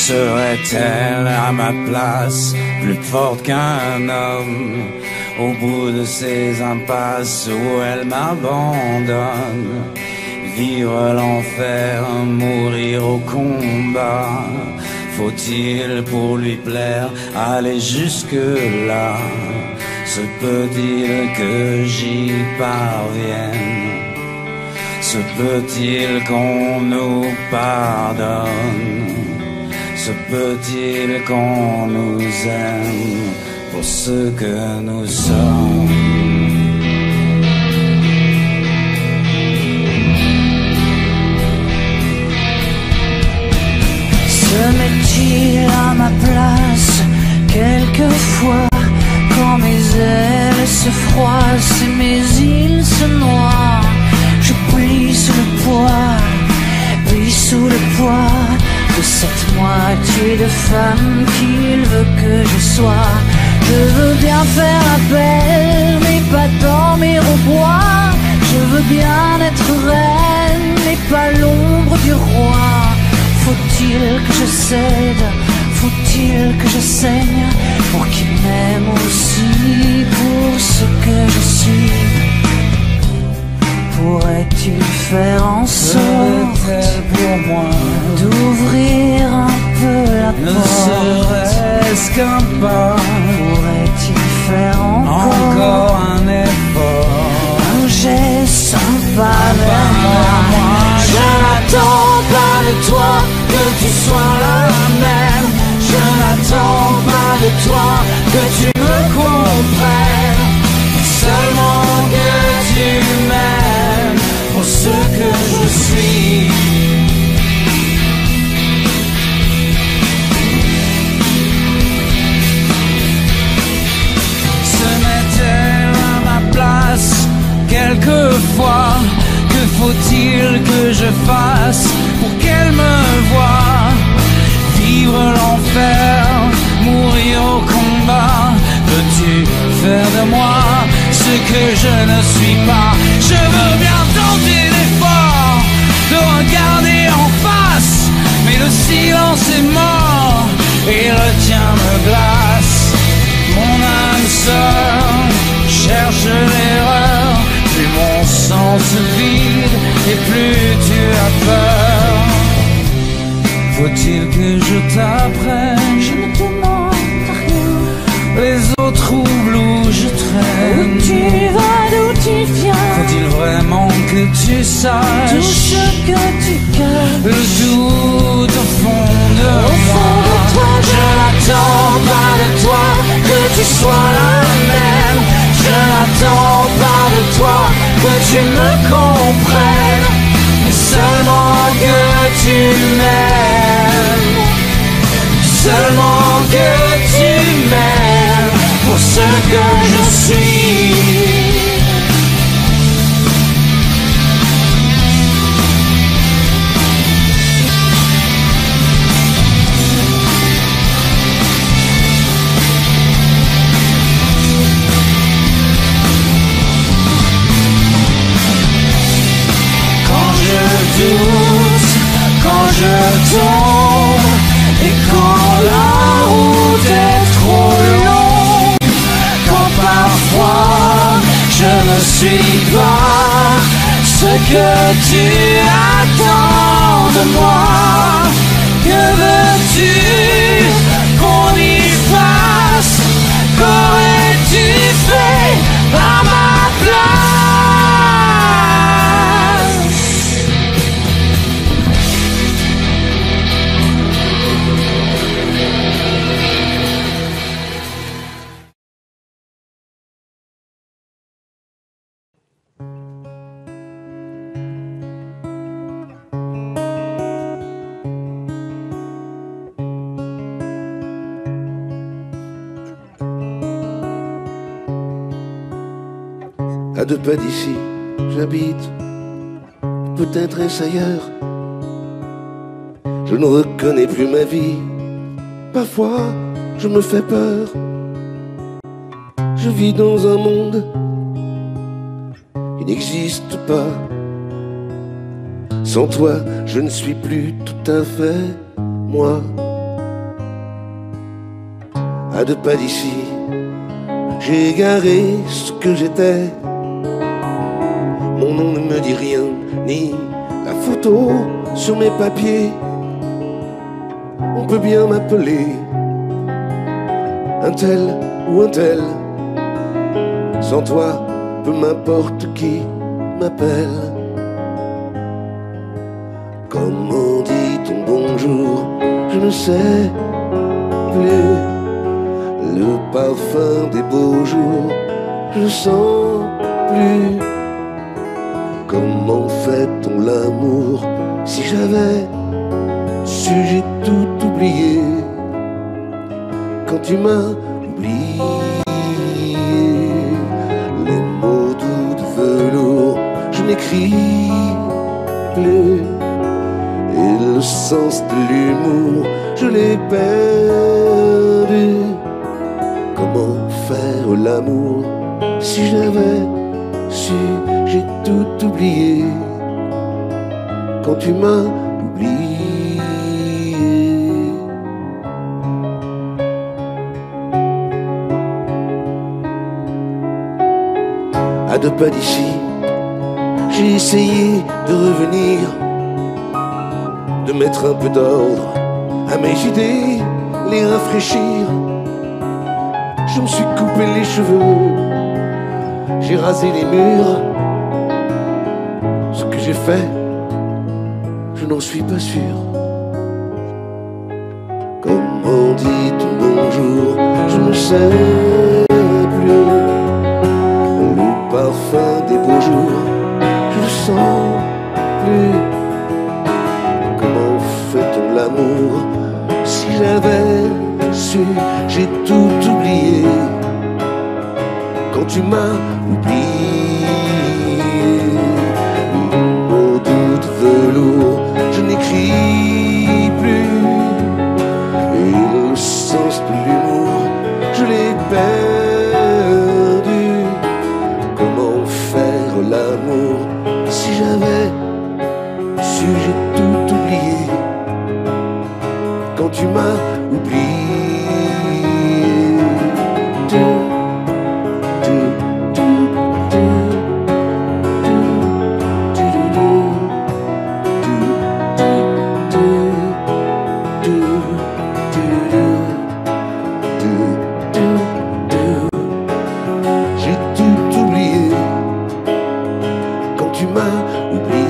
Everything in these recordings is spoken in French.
Serait-elle à ma place plus forte qu'un homme au bout de ces impasses où elle m'abandonne? Vivre l'enfer, mourir au combat. Faut-il pour lui plaire aller jusque-là? Se peut-il que j'y parvienne? Se peut-il qu'on nous pardonne? Se peut-il qu'on nous aime pour ce que nous sommes? Se met-il à ma place quelquefois quand mes ailes se froissent et mes îles se noient? Je plie sous le poids, puis sous le poids de cette moitié de femme qu'il veut que je sois. Je veux bien faire appel, mais pas dormir au bois. Je veux bien être reine, mais pas l'ombre du roi. Faut-il que je cède? Faut-il que je saigne pour qu'il m'aime aussi pour ce que je suis? Pourrait-il faire en sorte pour moi d'ouvrir un peu la ne porte? serait-ce qu'un pas? Pourrait-il faire encore un effort? un geste, un pas vers moi? Je n'attends pas de toi que tu sois la même. Je n'attends pas de toi que tu me comprennes. Seulement que tu m'aimes pour ce que je suis. Se met-elle à ma place quelquefois? Que faut-il que je fasse pour qu'elle me voie? Vivre l'enfer, mourir au combat. Veux-tu faire de moi ce que je ne suis pas? Je veux bien tenter l'effort de regarder en face, mais le silence est mort et le tien me glace. Mon âme sœur cherche l'erreur. Plus mon sang se vide et plus tu as peur. Faut-il que je t'apprenne? Je ne demande rien. Les autres troubles où je traîne. Où tu vas, d'où tu viens? Faut-il vraiment que tu saches tout ce que tu gardes? le doute au fond de Au moi? fond de toi, Je n'attends pas de toi que tu sois la même. Je n'attends pas de toi que tu me comprennes, mais seulement que tu m'aimes. Seulement que tu m'aimes pour ce que je suis. Quand je tombe et quand la route est trop longue, quand parfois je ne suis pas ce que tu attends de moi, que veux-tu qu'on y fasse? Qu'aurais-tu fait à ma place? À 2 pas d'ici, j'habite, peut-être est-ce ailleurs. Je ne reconnais plus ma vie, parfois je me fais peur. Je vis dans un monde qui n'existe pas. Sans toi, je ne suis plus tout à fait moi. à 2 pas d'ici, j'ai égaré ce que j'étais. Mon nom ne me dit rien, ni la photo sur mes papiers. On peut bien m'appeler un tel ou un tel. Sans toi, peu m'importe qui m'appelle. Comment dit ton bonjour, je ne sais plus. Le parfum des beaux jours, je ne sens plus. Comment fait-on l'amour? Si j'avais su, j'ai tout oublié. Quand tu m'as oublié, les mots doux de velours, je n'écris plus. Et le sens de l'humour, je l'ai perdu. Comment faire l'amour? Si j'avais su, j'ai tout oublié. Quand tu m'as oublié. À 2 pas d'ici, j'ai essayé de revenir, de mettre un peu d'ordre à mes idées, les rafraîchir. Je me suis coupé les cheveux, j'ai rasé les murs. Ce que j'ai fait, je n'en suis pas sûr. Comment dit ton bonjour, je ne sais plus. Le parfum des beaux jours, je ne sens plus. Comment fait-on l'amour? Si j'avais su, j'ai tout oublié. Quand tu m'as oublié, les mots doux de velours, je n'écris plus. Et le sens de l'humour, je l'ai perdu. Comment faire l'amour? Si j'avais su, j'ai tout oublié. Quand tu m'as oublié. J'ai tout oublié. Quand tu m'as oublié.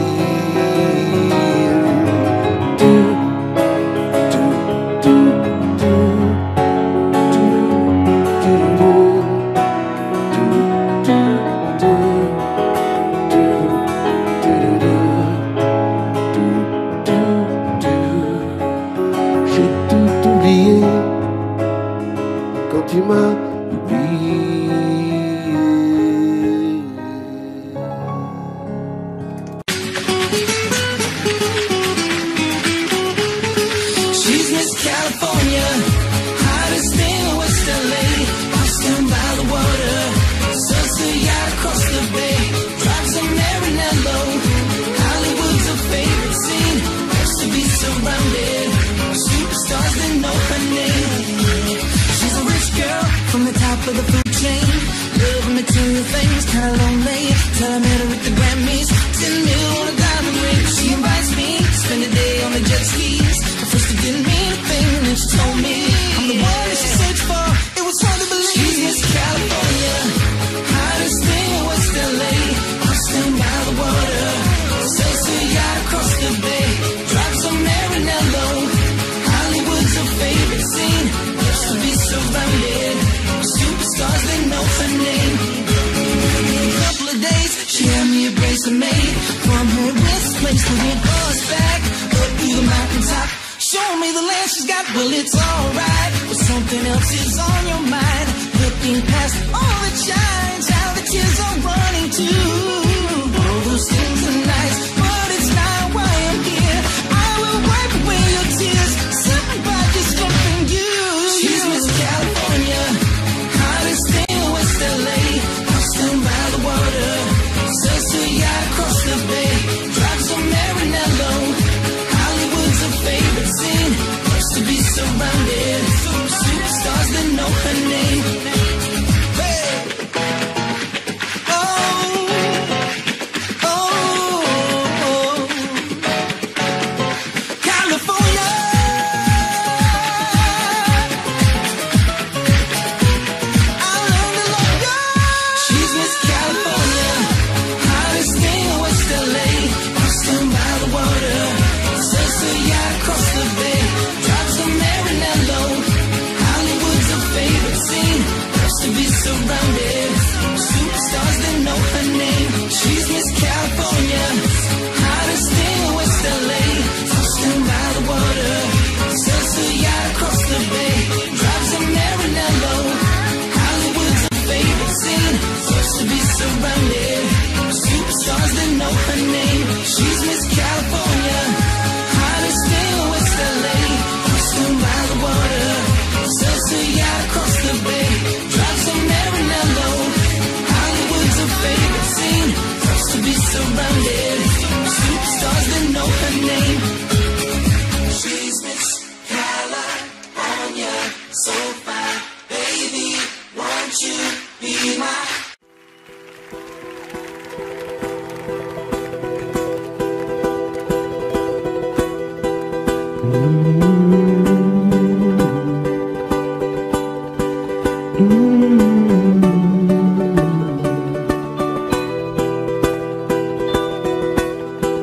J'ai tout oublié. Quand tu m'as oublié. She's Miss California, hottest thing in West LA. House down by the water, suns the yacht across the bay. Drives a Marinello, Hollywood's her favorite scene. Loves to be surrounded, superstars that know her name. She's a rich girl from the top of the food chain. Love material things, kinda lonely. Till I met her at the Grammys, 10 mil on a diamond ring. She invites me to spend a day on the jet skis. At first it didn't mean a thing, and then she told me I'm the one that she searched for. It was hard to believe. She's Miss California, hottest thing in West LA. House down by the water, sails a yacht across the bay. Drives a Marinello, Hollywood's her favorite scene. Loves to be surrounded with superstars that know her name. In a couple of days, she had me a bracelet made from her wrist, place to her horseback up through the mountaintop. Show me the land she's got, well it's alright, but something else is on your mind. Looking past all that shines, how the tears are running too. All those things are nice, but it's not why I'm here. I will wipe away your tears, simply by just loving you. She's Miss California, hottest thing in West LA. House down by the water, sails a yacht across the bay. Drives a Marinello, Hollywood's her favorite scene. Loves to be surrounded, superstars that know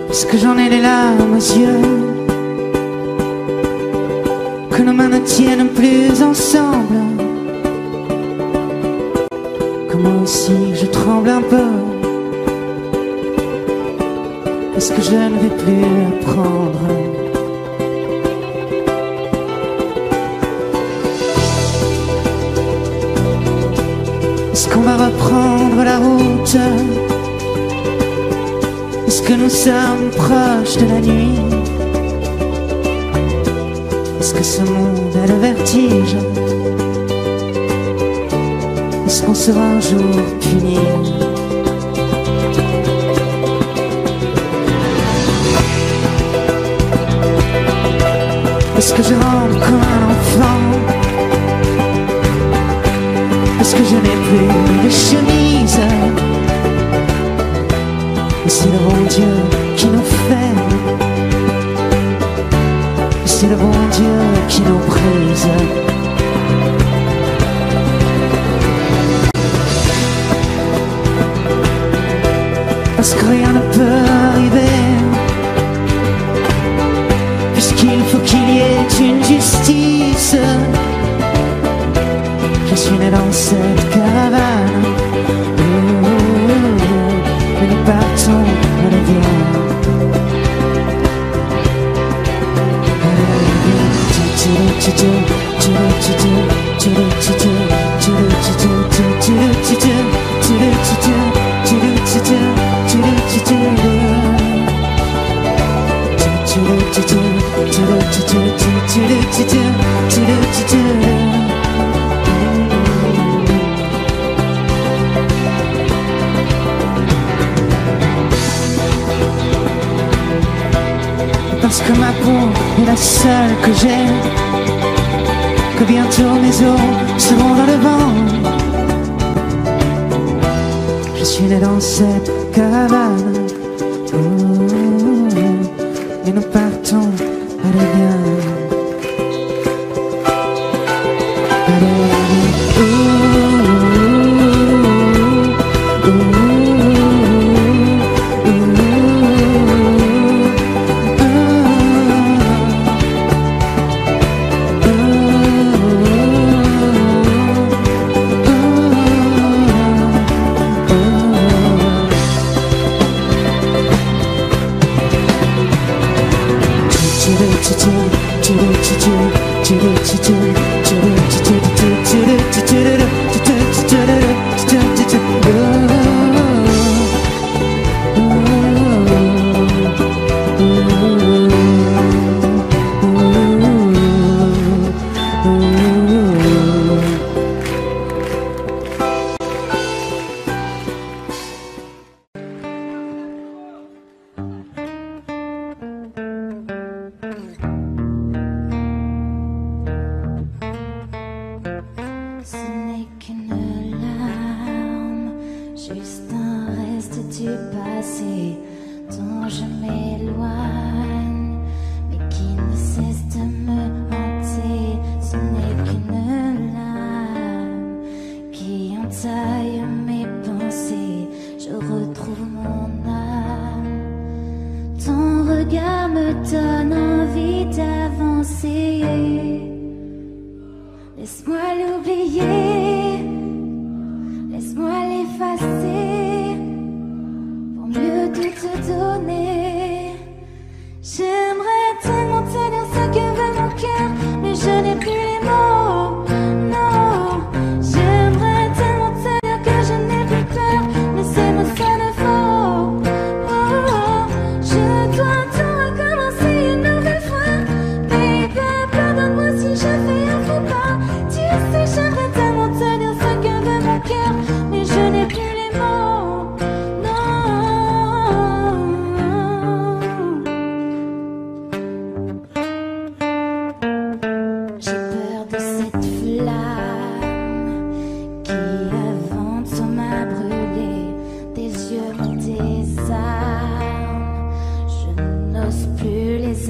Parce que j'en ai les larmes aux yeux, que nos mains ne tiennent plus ensemble, que moi aussi je tremble un peu, parce que je ne vais plus apprendre. Est-ce qu'on va reprendre la route? Est-ce que nous sommes proches de la nuit? Est-ce que ce monde a le vertige? Est-ce qu'on sera un jour puni? Est-ce que je rentre comme un enfant? Est-ce que je n'ai plus de chemise? C'est le bon Dieu qui nous fait, c'est le bon Dieu qui nous brise. Parce que rien ne peut arriver, puisqu'il faut qu'il y ait une justice. Je suis né dans cette caravane, mais nous partons, allez viens. Parce que ma peau est la seule que j'ai, que bientôt mes os seront dans le vent. Je suis né dans cette caravane, et nous partons, allez viens. Allez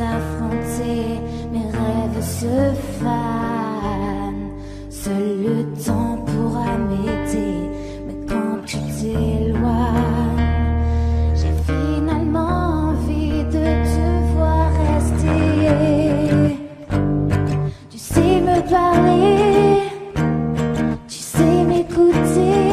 affronter. laisser mes rêves se fanent. Seul le temps pourra m'aider, mais quand tu t'éloignes, j'ai finalement envie de te voir rester. Tu sais me parler, tu sais m'écouter.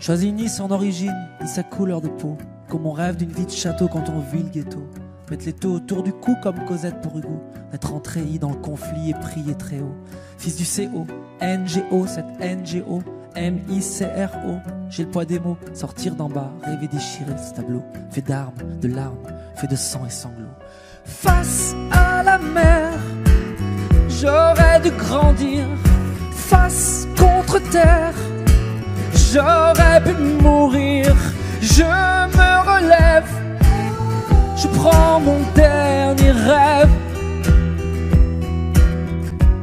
Choisis ni son origine, ni sa couleur de peau, comme on rêve d'une vie de château quand on vit le ghetto. Mettre les taux autour du cou comme Cosette pour Hugo, être entrahi dans le conflit et prier très haut. Fils du CO, NGO, cette NGO, M-I-C-R-O. J'ai le poids des mots, sortir d'en bas, rêver déchirer ce tableau, fait d'armes, de larmes, fait de sang et sanglots. Face à la mer, j'aurais dû grandir, face contre terre. J'aurais pu mourir, je me relève, je prends mon dernier rêve,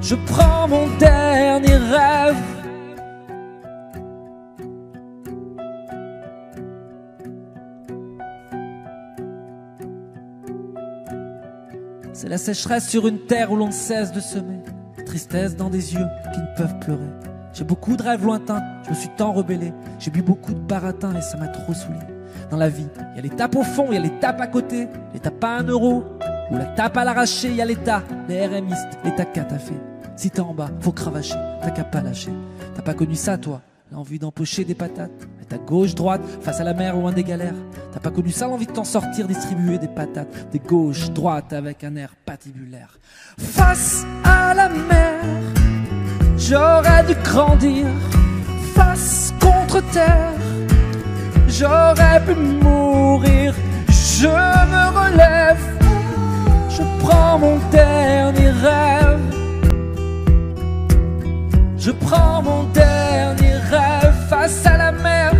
je prends mon dernier rêve. C'est la sécheresse sur une terre où l'on ne cesse de semer, tristesse dans des yeux qui ne peuvent pleurer. J'ai beaucoup de rêves lointains, je me suis tant rebellé. J'ai bu beaucoup de baratin et ça m'a trop saoulé. Dans la vie, il y a les tapes au fond, il y a les tapes à côté. Les tapes à 1 euro, ou la tape à l'arraché. Il y a l'État, les RMistes, l'État qu'a t'as fait. Si t'es en bas, faut cravacher, t'as qu'à pas lâcher. T'as pas connu ça toi, l'envie d'empocher des patates. Être à gauche, droite, face à la mer, loin des galères. T'as pas connu ça, l'envie de t'en sortir, distribuer des patates. Des gauches, droites, avec un air patibulaire. Face à la mer, j'aurais dû grandir, face contre terre. J'aurais pu mourir, je me relève, je prends mon dernier rêve, je prends mon dernier rêve. Face à la mer,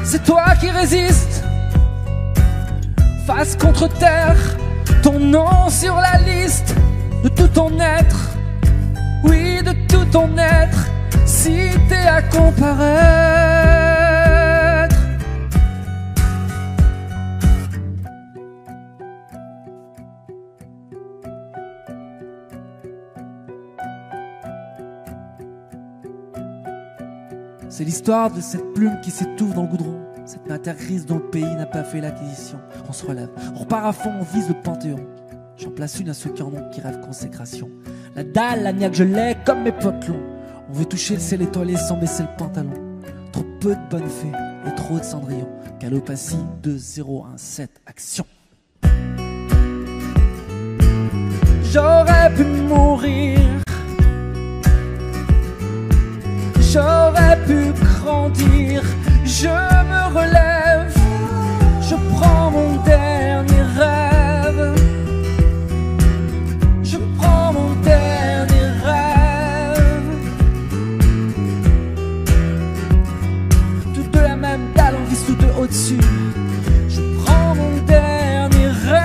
c'est toi qui résistes, face contre terre, ton nom sur la liste de tout ton être. Oui, de tout ton être, si t'es à comparaître. C'est l'histoire de cette plume qui s'étouffe dans le goudron. Cette matière grise dont le pays n'a pas fait l'acquisition. On se relève, on repart à fond, on vise le panthéon. J'en place une à ceux qui en ont, qui rêvent consécration. La dalle, la niaque, je l'ai comme mes potes longs. On veut toucher le ciel étoilé sans baisser le pantalon. Trop peu de bonnes fées et trop de cendrillon. Calopatie 2017, action. J'aurais pu mourir, j'aurais pu grandir. Je me relève, je prends mon dernier rêve. Je prends mon dernier rêve. Toutes de la même dalle, on vise toutes au-dessus. Je prends mon dernier rêve.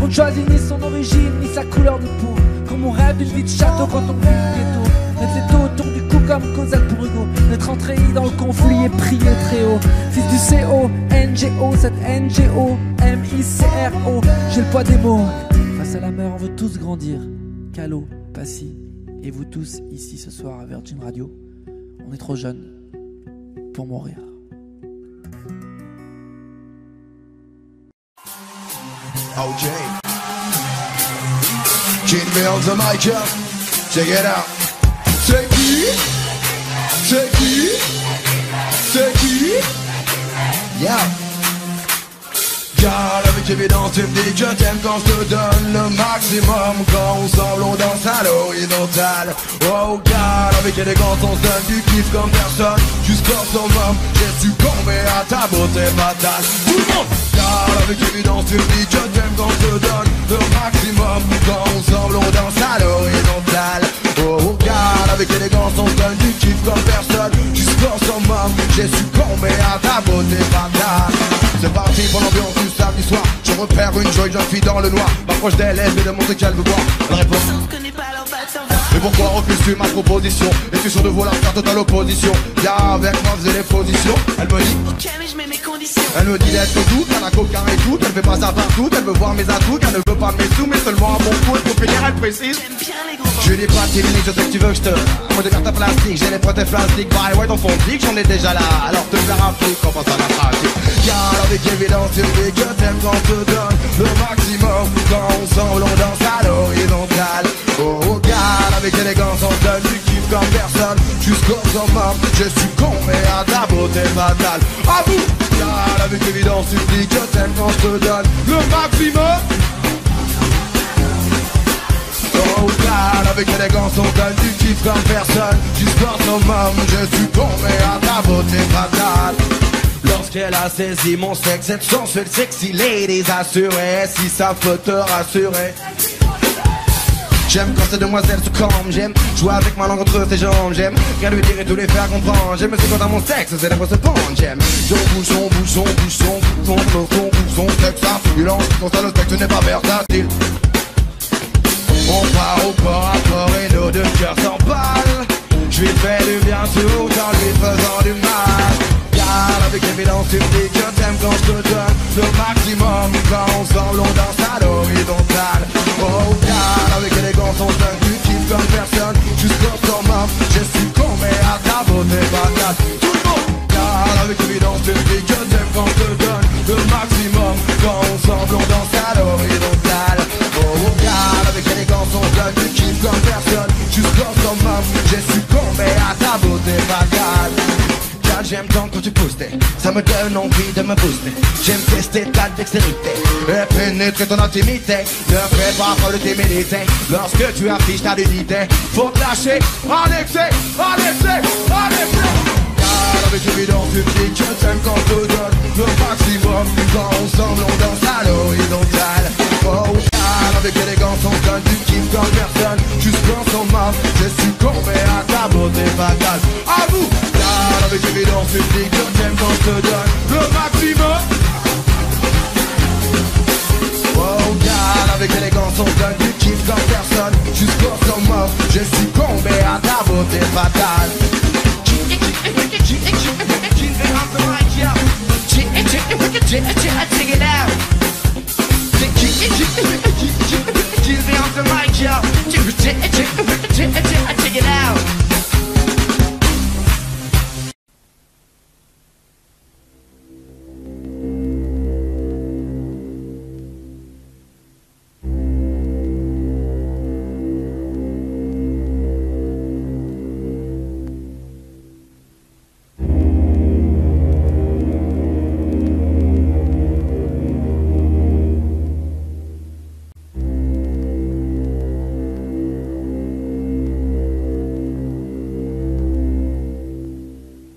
On ne choisit ni son origine, ni sa couleur de peau. Comme on rêve d'une vie de château quand on vit le ghetto. Mettre les dos autour du cou comme Cosette pour Hugo. D'être entré dans le conflit et prier très haut. Fils du C-O-N-G-O, cette N-G-O-M-I-C-R-O. J'ai le poids des mots. Face à la mer, on veut tous grandir. Calo, Passy, et vous tous ici ce soir à Virgin Radio. On est trop jeunes pour mourir. OJ. Gene Mills and Mike up. Check it out. C'est qui? C'est qui? C'est qui? Yeah. Car avec évidence tu me dis que je t'aime quand je te donne le maximum. Quand ensemble on danse à l'horizontale. Oh car avec élégance on se donne du kiff comme personne. Jusqu'au summum, j'ai succombé à ta beauté fatale. Tout le monde. Car avec évidence tu me dis que je t'aime quand je te donne le maximum. Quand ensemble on danse à l'horizontale. Oh car avec élégance on se donne du kiff comme personne. Jusqu'au summum, j'ai succombé à ta beauté fatale. C'est parti pour l'ambiance du samedi soir. Je repère une jolie jeune fille dans le noir. M'approche d'elle et lui demande qu'elle veut boire. Elle répond: je connais pas leur bâtard. mais pourquoi refuses-tu ma proposition? Es-tu sûr de vouloir faire totale opposition? Viens avec moi, faisais les positions. Elle me dit: Ok mais je mets mes conditions. elle me dit d'être tout, qu'elle a coquin et tout. Elle fait pas ça partout, elle veut voir mes atouts. Qu'elle ne veut pas mes sous, mais seulement à mon coup. Et pour finir elle précise: J'aime bien les gros je dis pas de clinique, je sais que tu veux que je te moi de carte à plastique, j'ai les prothèses plastiques. Bye ouais ton fond dit que j'en ai déjà là. Alors te faire un flic, on passe à la pratique. Car avec évidence tu me dis que t'aimes quand je te donne le maximum. Quand ensemble on danse à l'horizontale. Oh car avec élégance on donne du kiff comme personne. Jusqu'au summum, je suis mais à ta beauté fatale. À vous. Car avec évidence tu me dis que t'aimes quand je te donne le maximum. Oh God, avec élégance on donne du kiff comme personne. Jusqu'au summum, je suis tombé à ta beauté fatale. Lorsqu'elle a saisi mon sexe, cette sensuelle sexy ladies assurée. Si ça peut te rassurer. J'aime quand ces demoiselles se calment, j'aime jouer avec ma langue entre tes jambes, j'aime rien lui dire et tout les faire comprendre. J'aime aussi quand à mon sexe, c'est lèvres se pendent, j'aime son bouge, son bouge, son bouge, son bouge, son bouge, son sexe affluent. Quand ça le spectre n'est pas versatile. On part au corps à corps et nos deux cœurs s'emballent. Je lui fais du bien tout en lui faisant du mal. Car avec évidence tu me dis que t'aimes quand je te donne le maximum. Quand ensemble on danse à l'horizontale. Oh car avec élégance on donne du kiff comme personne. Jusqu'au summum, je suis tombé à ta beauté fatale. Tout le monde. Car avec évidence tu me dis que t'aimes quand je te donne le maximum. Quand ensemble on danse à l'horizontale. Oh car avec élégance on donne du kiff comme personne. Jusqu'au summum, je suis tombé à ta beauté fatale. J'aime tant quand tu pousses, ça me donne envie de me booster. J'aime tester ta dextérité et pénétrer ton intimité. Ne fais pas preuve de timidité lorsque tu affiches ta nudité. Faut te lâcher, en excès, en excès, en excès. Car avec évidence tu me dis que t'aimes quand je te donne le maximum. Quand ensemble on danse à l'horizontale. Oh car avec élégance on donne du kiff comme personne. Jusqu'en summum, je suis tombé à ta beauté fatale. À vous. Avec évidence tu me dis que t'aimes quand je te donne le maximum. Oh God, avec élégance on donne du kiff comme personne. Jusqu'au summum, je suis tombé à ta beauté fatale.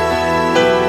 Thank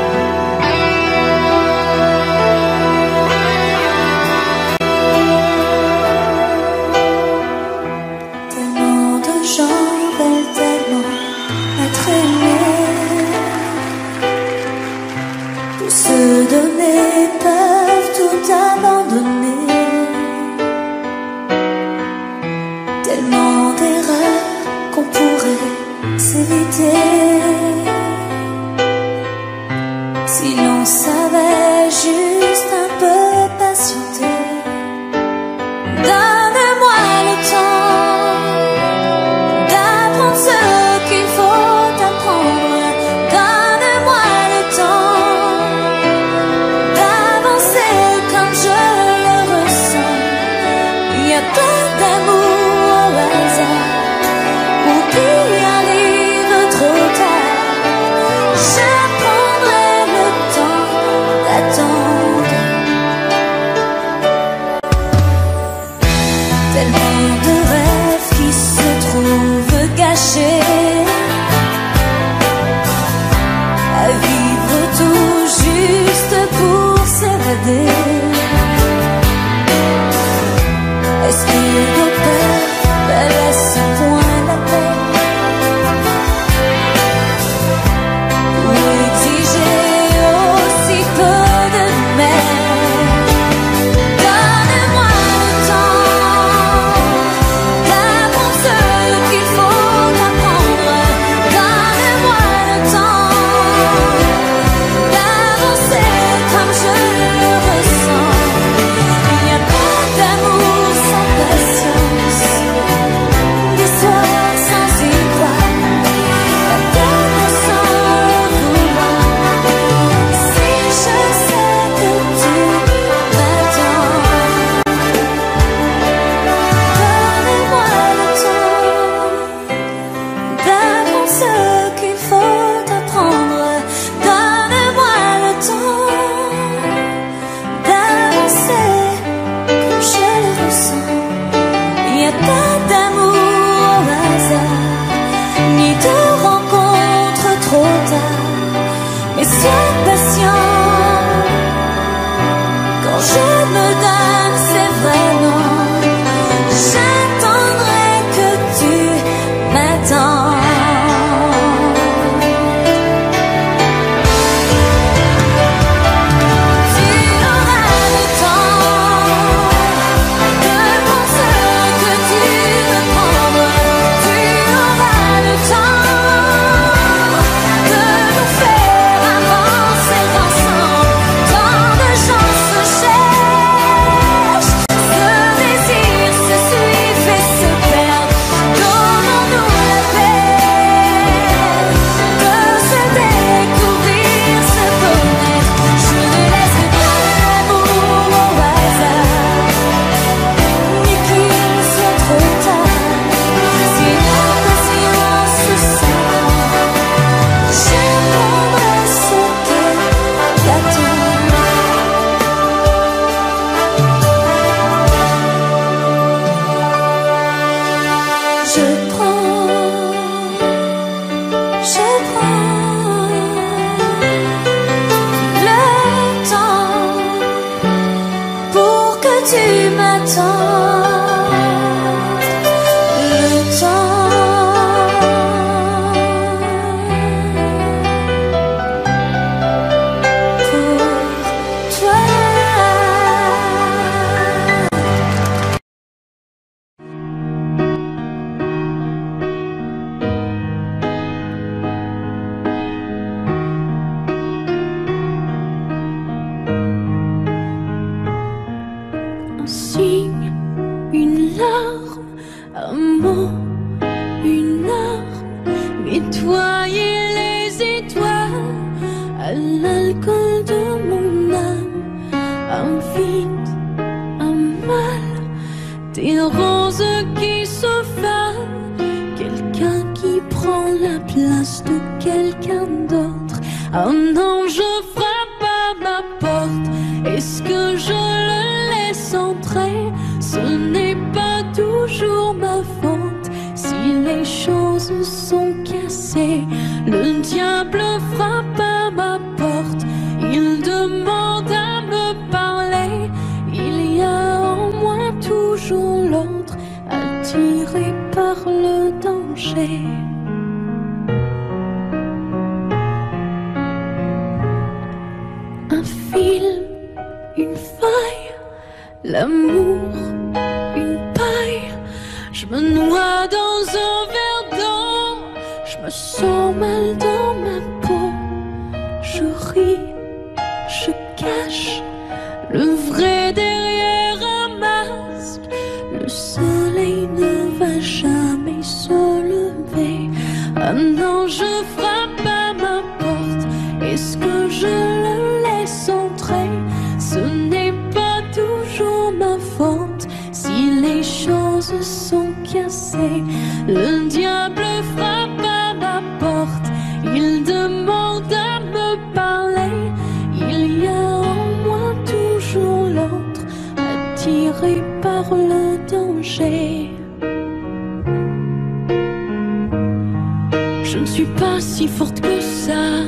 à l'alcool de mon âme, un vide, un mal, des roses qui se fanent, quelqu'un qui prend la place de quelqu'un d'autre. Un ange frappe à ma porte, est-ce que je le laisse entrer? Ce n'est pas toujours ma faute si les choses sont cassées. Le diable frappe à ma porte, il demande à me parler. Il y a en moi toujours l'autre, attiré par le danger. Un fil, une faille, l'amour, une paille. Je me noie dans un verre d'eau, je me sens mal dans ma peau. Je ris, je cache le vrai derrière un masque. Le soleil ne va jamais se lever. Un ange frappe à ma porte, est-ce que je le laisse entrer? Ce n'est pas toujours ma faute si les choses sont cassées. Le diable frappe à ma porte, il demande à me parler. Il y a en moi toujours l'autre, attiré par le danger. Je ne suis pas si forte que ça,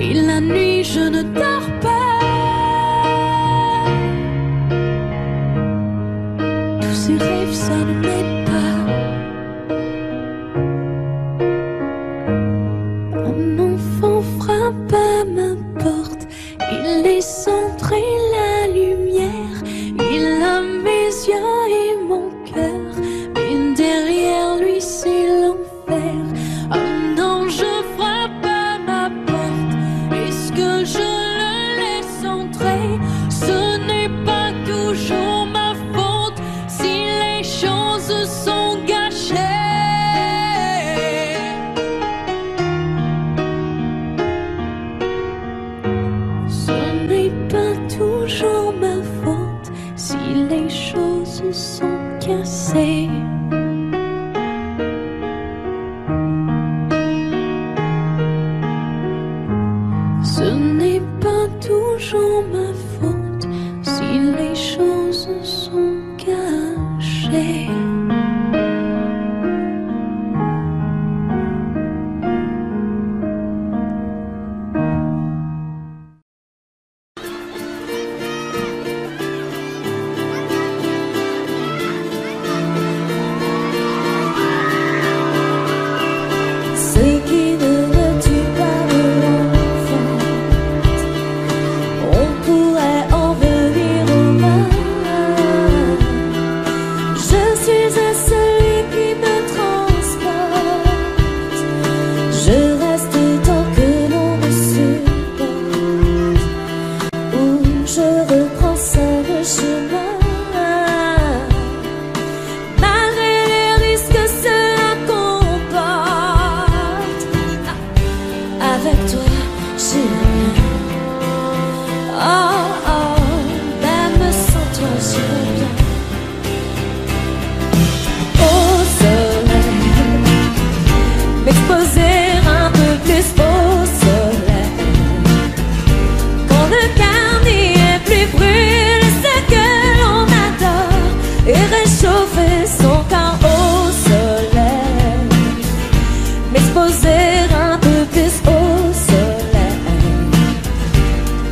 et la nuit je ne dors pas. Tous ces rêves ça ne m'aide pas. Un enfant frappe à ma porte, il laisse entrer la lumière. Il a mes yeux et mon cœur, mais derrière lui c'est l'enfer. Un ange frappe à ma porte, est-ce que je le laisse entrer? Ce n'est pas toujours ma faute si les choses sont gâchées. Ce n'est pas toujours ma faute si les choses sont cassées. Ce n'est pas toujours ma faute si les choses sont cachées. Ce qui ne tue pas l'enfant, on pourrait en venir au mal. Je suis à celui qui me transporte, je reste tant que l'on me supporte, ou je reprends seul le chemin. Malgré les risques que cela comporte, avec toi j'ai rien. Oh oh, même sans toi j'irai bien. Au soleil, m'exposer un peu plus au soleil. Quand le cœur n'y est plus, brûle ce que l'on adore et réchauffer son corps au soleil. M'exposer un peu plus au soleil.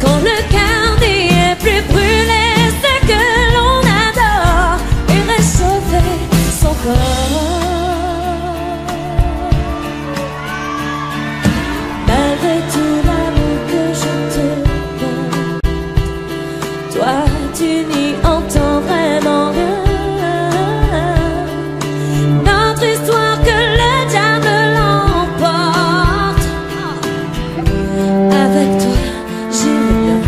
Quand le cœur n'y est plus, brûler ce que l'on adore et réchauffer son corps. Malgré tout l'amour que je te donne, toi tu n'y entends vraiment rien. Notre histoire que le diable l'emporte, avec toi j'irai bien.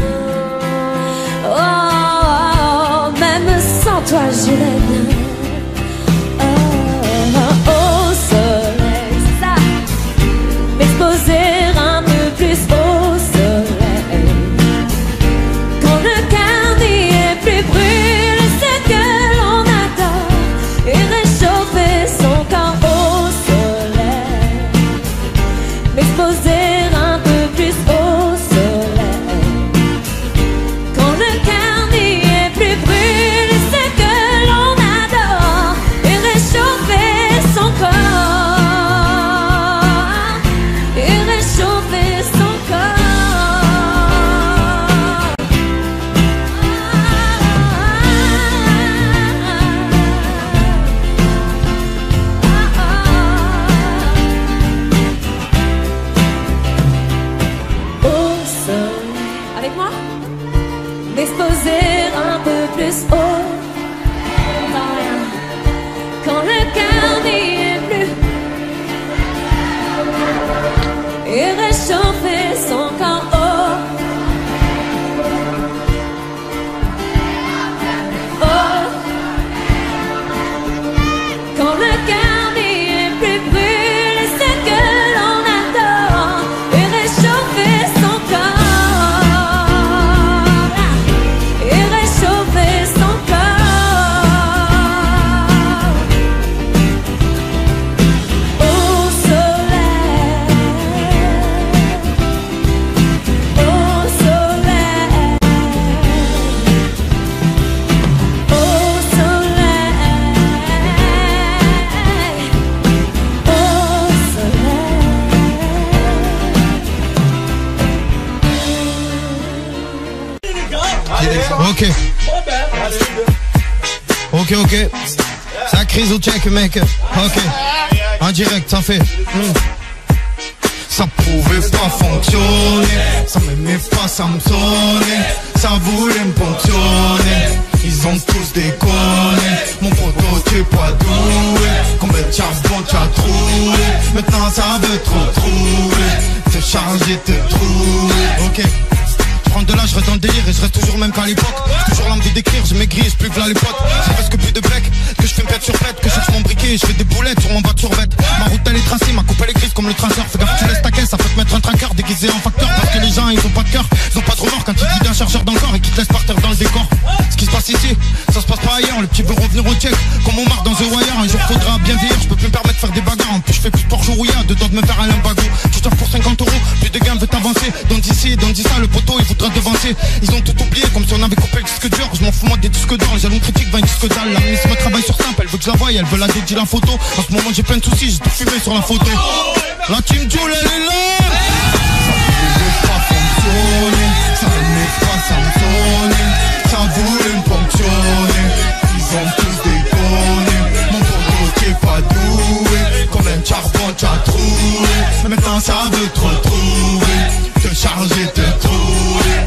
Oh, même sans toi j'irai bien. Oh, au soleil, c'est ça. Ok. Ok, ok. Ça crise au check, mec. Ok. En direct, ça fait. Ça pouvait pas fonctionner. Ça m'aimait pas, ça me sonnait. Ça voulait me ponctionner. Ils ont tous déconné. Mon poteau, t'es pas doué. Combien de charbon t'as trouvé? Maintenant ça veut trop trouver. Te charger, te trouver. Ok. Je prends de l'âge, je reste dans le délire et je reste toujours même qu'à l'époque. J'ai toujours l'envie d'écrire, je maigris et je plus que là les potes. J'ai presque plus de bec, que je fais une pète sur pète, que je cherche mon briquet et je fais des boulettes sur mon bac sur bête. Ma route elle est tracée, ma coupe elle est grise comme le traceur. Fais gaffe, tu laisses ta caisse, ça peut te mettre un traqueur déguisé en facteur. Parce que les gens ils ont pas de cœur, ils ont pas de remords quand ils vident un chercheur d'encore et qu'ils te laissent par terre dans le décor. Ce qui se passe ici, ça se passe pas ailleurs. Le petit veut revenir au check, comme on marque dans The Wire. Un jour faudra bien vieillir, je peux plus me permettre de faire des bagarres. En plus je fais plus sport jour où il y a dedans de me faire un limbago. Tu t'offres pour 50 €, plus de gain veut t'avancer. Donc d'ici, donc dis ça, le poteau il voudra devancer. Ils ont tout oublié comme si on avait coupé le disque dur. Je m'en fous moi des disques d'or, les jaloux critiques va une disque dalle. La ministre me travaille sur simple, elle veut que je la voie, elle veut la dédier la photo. En ce moment j'ai plein de soucis, j'ai tout fumé sur la photo. La team Joule elle est là. Ça pouvait pas fonctionner, ça m'aimait pas, ça me sonnait. Ça voulait me ponctionner. Ils ont tous déconné. Mon poteau t'es pas doué. Combien de charbon t'as trouvé? Maintenant ça veut te retrouver. Te charger, te trouver.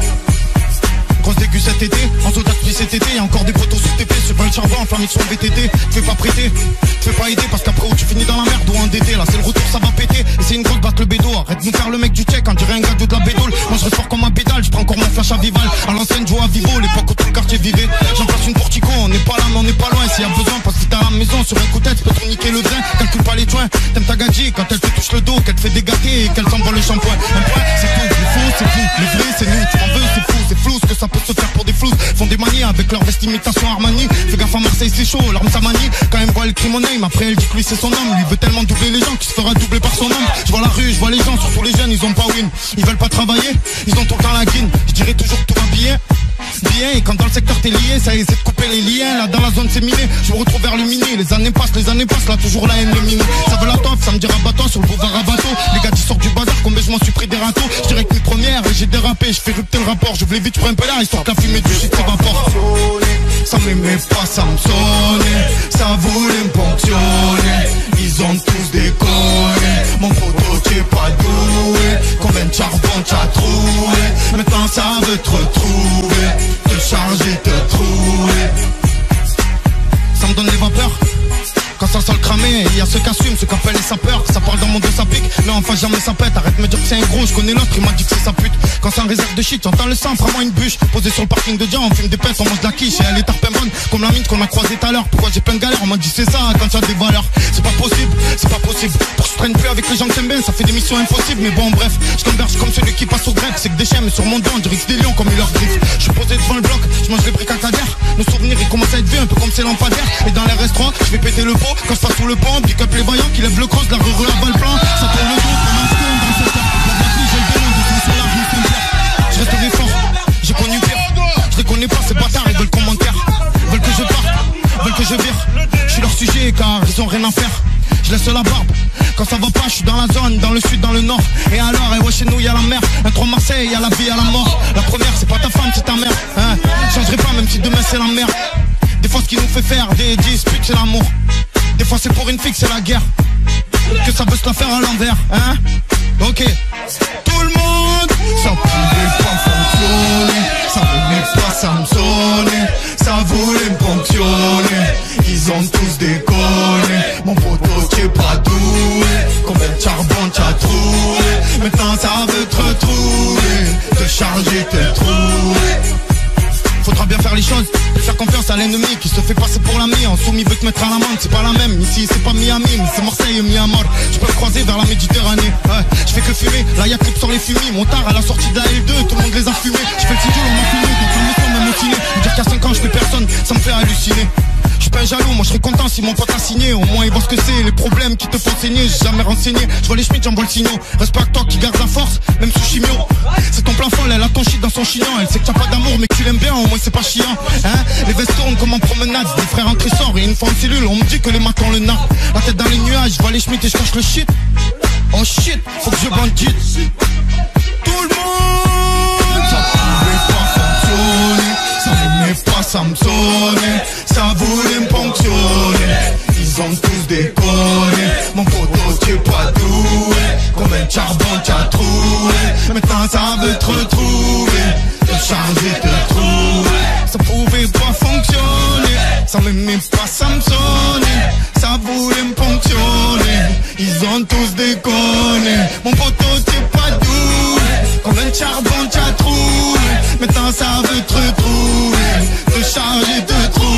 Grosse dégût cet été, en soldat depuis cet été, y'a encore des poteaux sous TP, sur le charbon, enflammé sur le VTT. Tu fais pas prêter, tu fais pas aider parce qu'après où tu finis dans la merde ou endetté. Là c'est le retour, ça va péter, et c'est une grosse batte le bédo. Arrête de nous faire le mec du check, on dirait un gars de la bédole. Moi je reste fort comme un pédale, je prends encore mon flash à Vival. À l'ancienne joue à Vivo, l'époque où tout le quartier vivait. J'en place une portico, on n'est pas là mais on n'est pas loin. S'il y a besoin, parce que t'es à la maison, sur un coup de tête, tu peux tout niquer le vin. Calcule pas les joints, t'aimes ta gadji quand elle te touche le dos, qu'elle te fait dégater et qu'elle s'envoie le shampoing. Un point, c'est tout, les faux, c'est fou, les vrais, c'est nous, tu m'en veux, c'est fou, c'est flou, ce que ça peut se faire pour des flous. Font des manies avec leur veste imitation Armani. Fais gaffe à Marseille c'est chaud, l'arme ça manie. Quand même voit le crime au name, après elle dit que lui c'est son homme. Lui veut tellement doubler les gens qu'il se fera doubler par son homme. Je vois la rue, je vois les gens, surtout les jeunes, ils ont pas win. Ils veulent pas travailler, ils ont tout le temps la guine. Je dirais toujours que tout va bien. Bien, et quand dans le secteur t'es lié, ça essaie de couper les liens. Là dans la zone c'est miné, je me retrouve vers le mini. Les années passent, là toujours la haine le mini. Ça veut la toffe, ça me dira bateau sur le boulevard à bateau. Les gars qui sortent du bazar, combien je m'en suis pris des râteaux. Je dirais que mes premières et j'ai dérapé, je fais rupter le rapport. Je voulais vite, je prends un peu l'air, histoire que la fumée du shit s'évapore. Ça m'aimait pas, ça me sonnait. Ça voulait me ponctionner. Ils ont tous déconné. Mon poteau t'es pas doué. Combien de charbon t'as trouvé? Maintenant ça veut te retrouver. Te charger, te trouver. Ça me donne des vapeurs. Quand ça sent le cramé, il y a ceux qui assument, ceux qui appellent les sapeurs. Ça parle dans mon dos, ça pique, mais enfin jamais ça pète. Arrête de me dire que c'est un gros, je connais l'autre, il m'a dit que c'est sa pute. Quand c'est en réserve de shit, j'entends le sang, prends-moi une bûche. Posé sur le parking de Dia, on fume des pètes, on mange de la quiche. Et elle est tarpin bonne, comme la mine qu'on a croisée tout à l'heure. Pourquoi j'ai plein de galères, on m'a dit c'est ça, quand tu as des valeurs. C'est pas possible, c'est pas possible. Pour que je traîne plus avec les gens que t'aimes bien, ça fait des missions impossibles. Mais bon bref, je converge comme celui qui passe au grec. C'est que des chiens, mais sur mon dos, on dirait que c'est des lions comme ils leur griffent. Je suis posé devant le bloc, je mange les briques à cadère. Nos souvenirs ils commencent à être vieux, un peu comme ces lampadaires. Et dans les restaurants, je vais péter le pot quand je passe sous le pont. Pick up les vaillants qui lèvent le cross, la rue à Valplan. Ça tourne le dos comme un stone dans cette heure. La batterie, j'ai le démon, je suis sur la rue Saint-Pierre. Je resterai fort, j'ai connu pire. Je les connais pas, ces bâtards, ils veulent commentaire. Veulent que je parte, veulent que je vire. Je suis leur sujet car ils ont rien à faire. Je laisse la barbe, quand ça va pas, je suis dans la zone, dans le sud, dans le nord. Et alors, et ouais, chez nous, y'a la mer. Un 3 Marseille, y'a la vie, y'a la mort. La première, c'est pas ta femme, c'est ta mère, hein. Je changerai pas, même si demain c'est la merde. Des fois, ce qui nous fait faire des disputes, c'est l'amour. Des fois c'est pour une fille que c'est la guerre. Que ça veut se la faire à l'envers, hein. Ok. Tout le monde. Ça pouvait pas fonctionner. Ça m'aimait pas, ça me sonnait. Ça voulait me ponctionner. Ils ont tous déconné. Mon poteau t'es pas doué. Combien de charbon t'as trouvé? Maintenant ça veut te retrouver. Te charger, te trouver. Faudra bien faire les choses, faire confiance à l'ennemi qui se fait passer pour l'ami. En soumis veut te mettre à l'amende, c'est pas la même. Ici c'est pas Miami, mais c'est Marseille et Miami. Je peux me croiser vers la Méditerranée, ouais. Je fais que fumer, là y'a clip sur les fumis. Mon tard à la sortie de la L2, tout le monde les a fumés. Je fais le studio, on m'a fumé, donc on me sent même au ciné. Dire qu'à 5 ans je fais personne, ça me fait halluciner. Je suis pas un jaloux, moi je serais content si mon pote a signé. Au moins il voit ce que c'est, les problèmes qui te font saigner. J'ai jamais renseigné, je vois les Schmitt, j'envoie le signal. Respecte-toi qui garde la force, même sous chimio. C'est ton plan folle, elle a ton shit dans son chignon. Elle sait que t'as pas d'amour mais que tu l'aimes bien, au moins c'est pas chiant, hein. Les vestes tournent comme en promenade, des frères en trésor et une fois en cellule, on me dit que les matins le nard. La tête dans les nuages, je vois les Schmitt et je cache le shit. Oh shit, faut que je bandite. Tout le monde. Ça pouvait pas fonctionner, ça m'aimait Samsonné, ça voulait me ponctionner. Ils ont tous déconné. Mon poteau t'es pas doué. Combien de charbon t'as trouvé? Maintenant ça veut te retrouver, te changer, te trouver. Ça pouvait pas fonctionner, ça m'aimait pas, ça me sonnait. Ça voulait me ponctionner. Ils ont tous déconné. Mon poteau t'es pas doué. Combien de charbon t'as trouvé? Maintenant ça veut te retrouver, te changer, te trouver.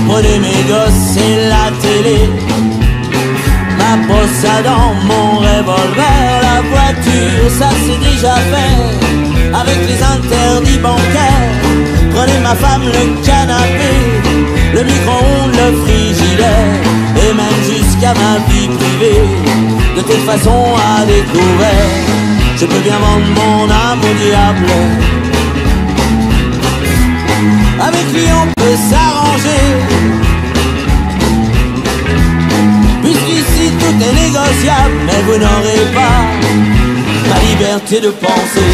Prenez mes gosses et la télé, ma brosse à dents, mon revolver, la voiture, ça c'est déjà fait. Avec les interdits bancaires, prenez ma femme, le canapé, le micro-ondes, le frigidaire, et même jusqu'à ma vie privée. De toute façon à découvert, je peux bien vendre mon âme au diable. Avec lui on peut s'arranger, puisqu'ici tout est négociable. Mais vous n'aurez pas ma liberté de penser.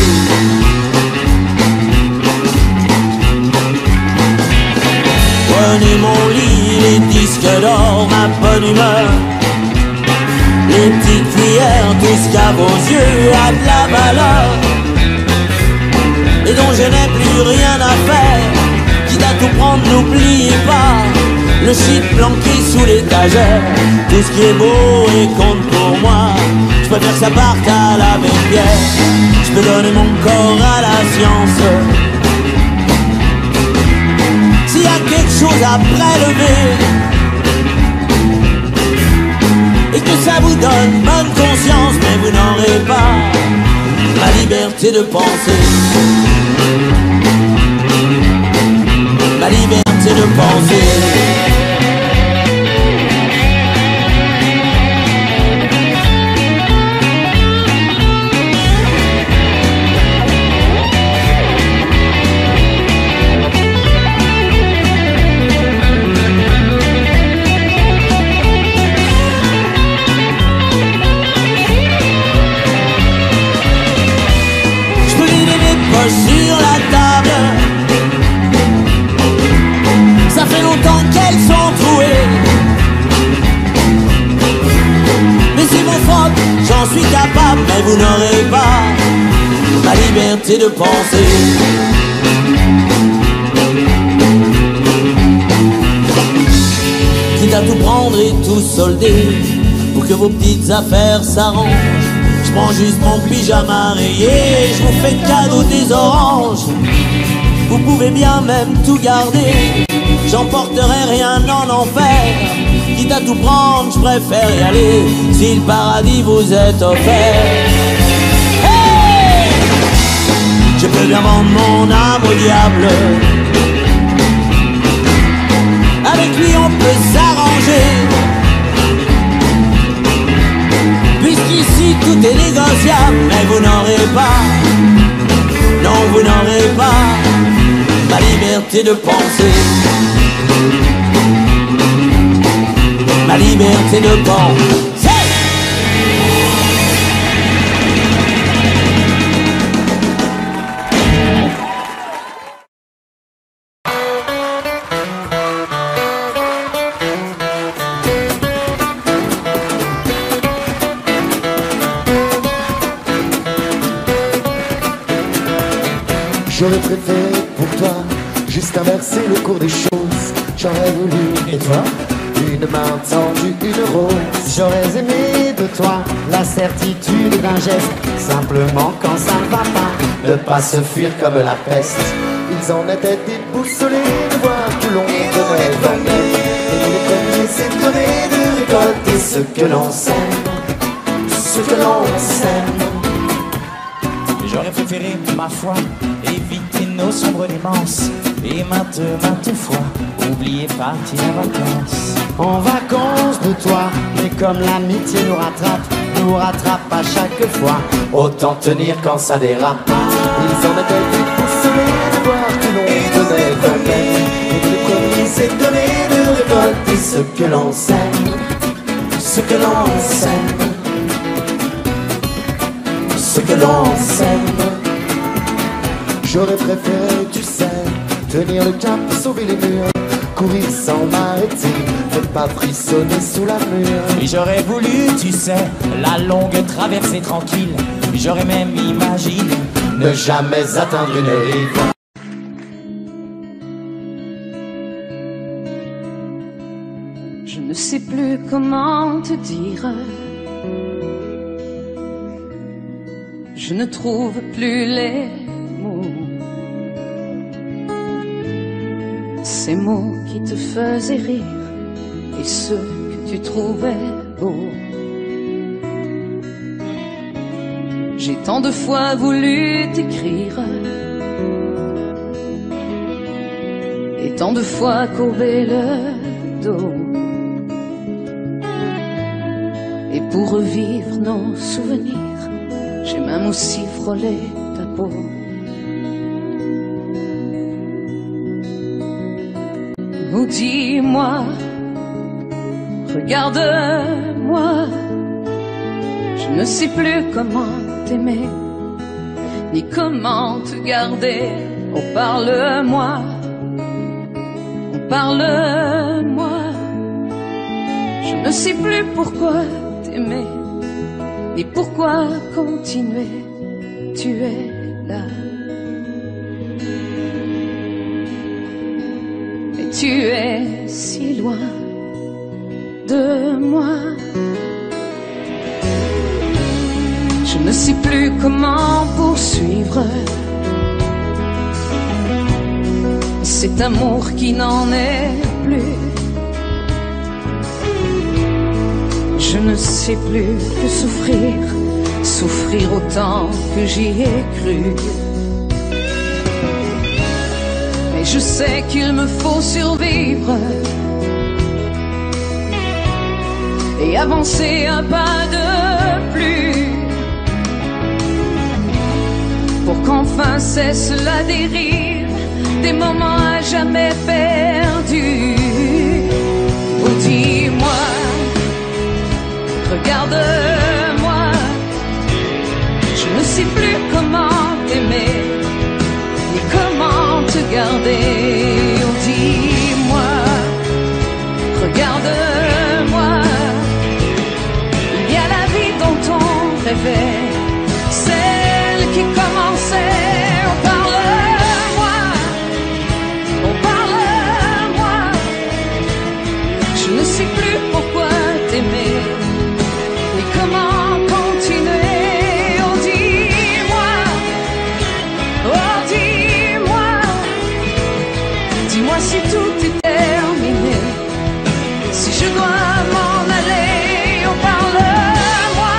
Prenez mon lit, les disques d'or, ma bonne humeur, les petites cuillères, tout ce qu'à vos yeux a de la valeur, et dont je n'ai plus rien à faire. Quitte à tout prendre, n'oubliez pas le shit planqué sous l'étagère. Tout ce qui est beau et compte pour moi, je préfère que ça parte à la même pierre. Je peux donner mon corps à la science. S'il y a quelque chose à prélever et que ça vous donne bonne conscience, mais vous n'aurez pas la liberté de penser. La liberté de penser. Je peux vider mes poches sur la table. Ça fait longtemps qu'elles sont trouées. Mais c'est mon faute, j'en suis capable. Mais vous n'aurez pas ma liberté de penser. Quitte à tout prendre et tout solder, pour que vos petites affaires s'arrangent, je prends juste mon pyjama rayé et je vous fais cadeau des oranges. Vous pouvez bien même tout garder, j'emporterai rien en enfer. Quitte à tout prendre, je préfère y aller si le paradis vous est offert. Hey! Je peux bien vendre mon âme au diable. Avec lui on peut s'arranger, puisqu'ici tout est négociable. Mais vous n'aurez pas, non vous n'aurez pas ma liberté de penser. Ma liberté de penser. J'aurais préféré pour toi juste inverser le cours des choses. J'aurais voulu, et toi, une main tendue, une rose. j'aurais aimé de toi la certitude d'un geste. Simplement quand ça ne va pas, Ne pas se fuir comme la peste. Ils en étaient déboussolés de voir que l'on venait dans c'est donner de récolter ce que l'on sème, ce que l'on sème. J'aurais préféré, ma foi, éviter nos sombres démences et maintes fois oublier partir en vacances. En vacances de toi, mais comme l'amitié nous rattrape à chaque fois. Autant tenir quand ça dérape. Ils en étaient vite pour sauver de voir que l'on donnait de peine. Et le premier c'est donner de récolter ce que l'on sème, ce que l'on sème, ce que l'on sème. J'aurais préféré, tu sais, tenir le cap, sauver les murs, courir sans m'arrêter, ne pas frissonner sous la mûre. Et j'aurais voulu, tu sais, la longue traversée tranquille. J'aurais même imaginé ne jamais atteindre une rive. Je ne sais plus comment te dire. Je ne trouve plus les mots. Ces mots qui te faisaient rire et ceux que tu trouvais beaux. J'ai tant de fois voulu t'écrire et tant de fois courbé le dos. Et pour revivre nos souvenirs, j'ai même aussi frôlé ta peau. Oh, dis-moi, regarde-moi, je ne sais plus comment t'aimer, ni comment te garder. Oh, parle-moi, oh, parle-moi, je ne sais plus pourquoi t'aimer, ni pourquoi continuer, tu es là. Et tu es si loin de moi. Je ne sais plus comment poursuivre cet amour qui n'en est plus. Je ne sais plus que souffrir, souffrir autant que j'y ai cru. Mais je sais qu'il me faut survivre et avancer un pas de plus, pour qu'enfin cesse la dérive des moments à jamais perdus. Oh, dis-moi, regarde-moi, je ne sais plus comment t'aimer, ni comment te garder. Oh, dis-moi, regarde-moi, il y a la vie dont on rêvait, celle qui commençait. Oh, parle-moi, oh, parle-moi, je ne sais plus pourquoi t'aimer, ni comment continuer. Oh, dis-moi, oh, dis-moi, dis-moi si tout est terminé, si je dois m'en aller. Oh, parle-moi,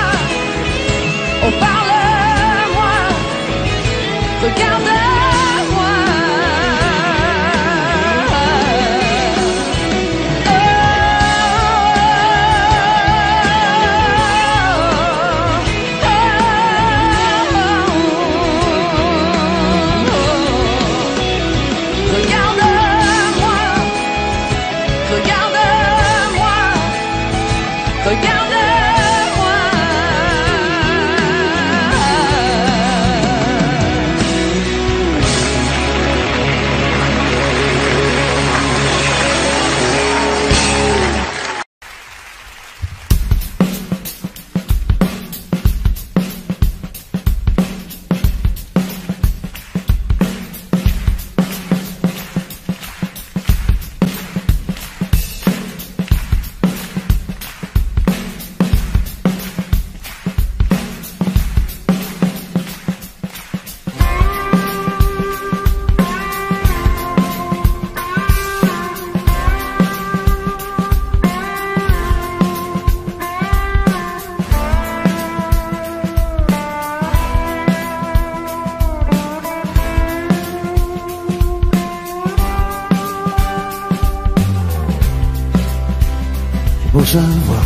cherche à voir,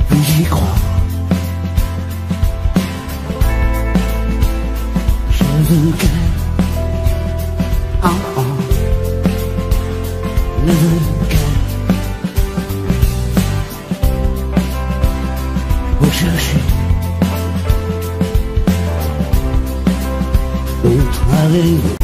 plus j'y crois. Je veux qu'elle, ne veux qu'elle, pour chercher d'autres arrivées.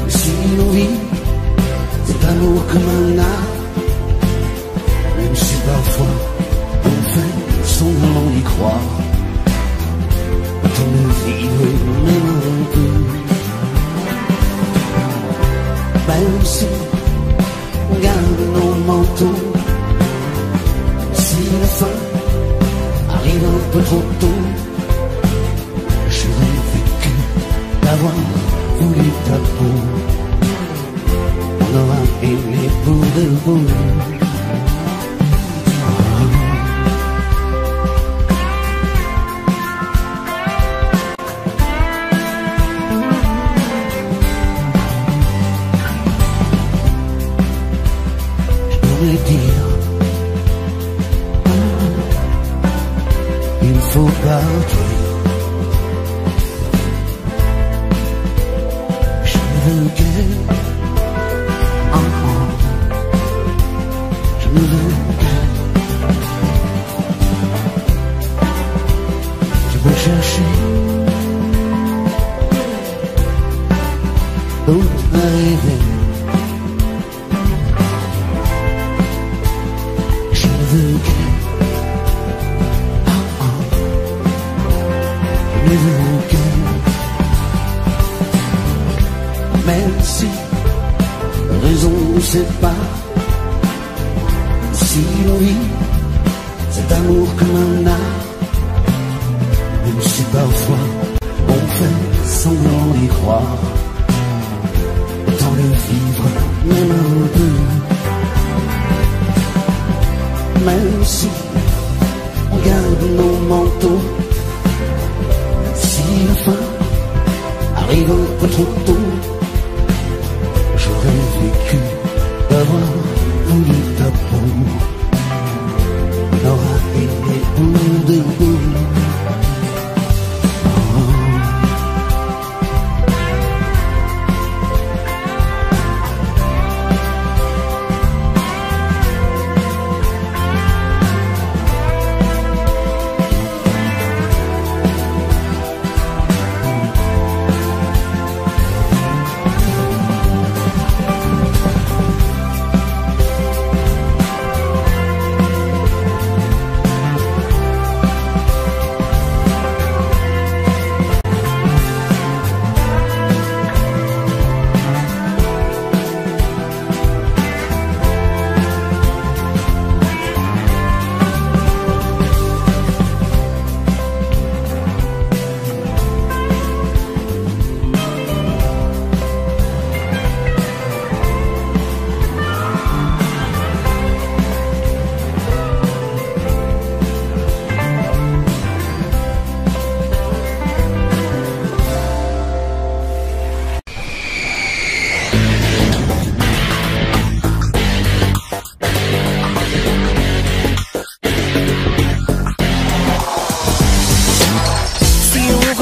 Si nos vies, c'est amour comme un art, même si parfois on fait semblant d'y croire, autant le vivre même un peu. Même si on garde nos manteaux, si la fin arrive un peu trop tôt, d'avoir voulu ta peau, on aura aimé pour de bon. Je pourrais dire, il faut partir. Je veux qu'elle, je veux qu'elle, je veux chercher d'autres arrivées. Je veux qu'elle, je veux qu'elle. Même si raison nous sépare, si nos vies, cet amour comme un art, même si parfois on fait semblant d'y croire, autant le vivre même un peu. Même si on garde nos manteaux, si la fin arrive un peu trop tôt, j'aurais vécu d'avoir voulu ta peau, on aura aimé pour de bon.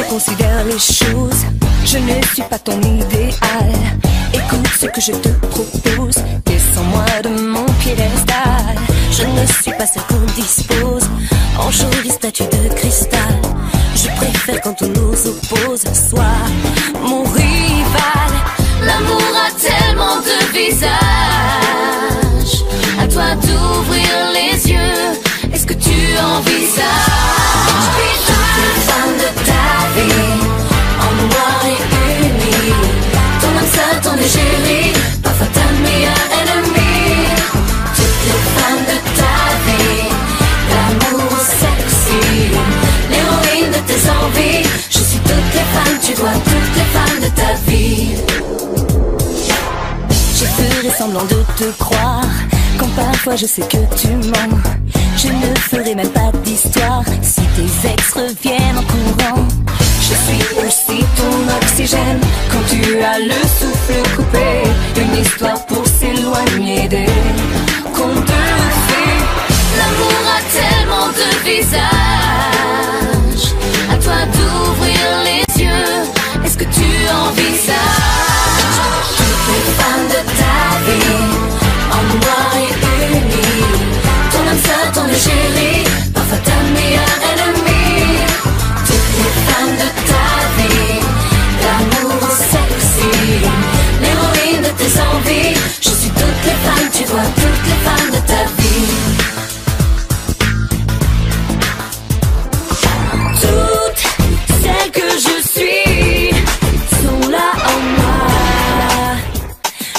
Considère les choses, je ne suis pas ton idéal. Écoute ce que je te propose, descends-moi de mon piédestal. Je ne suis pas celle qu'on dispose en jolie statue de cristal. Je préfère quand on nous oppose, sois mon rival. L'amour a tellement de visages, à toi d'ouvrir les yeux. Est-ce que tu envisages toutes les femmes de ta vie en noir et uni, ton âme seule, ton égérie, parfois ta meilleure ennemie. Toutes les femmes de ta vie, l'amour sexy, l'héroïne de tes envies. Je suis toutes les femmes, tu vois toutes les femmes de ta vie. Parfois je sais que tu mens. Je ne ferai même pas d'histoire si tes ex reviennent en courant. Je suis aussi ton oxygène quand tu as le souffle coupé. Une histoire pour s'éloigner des contes de fées. L'amour a tellement de visages. À toi d'ouvrir les yeux. Est-ce que tu envisages toutes les femmes de ta vie en noir et uni? Ton âme sœur, ton chéri, parfois ta meilleure ennemie. Toutes les femmes de ta vie, l'amour sexy, l'héroïne de tes envies. Je suis toutes les femmes, tu vois toutes les femmes de ta vie. Toutes celles que je suis sont là en moi.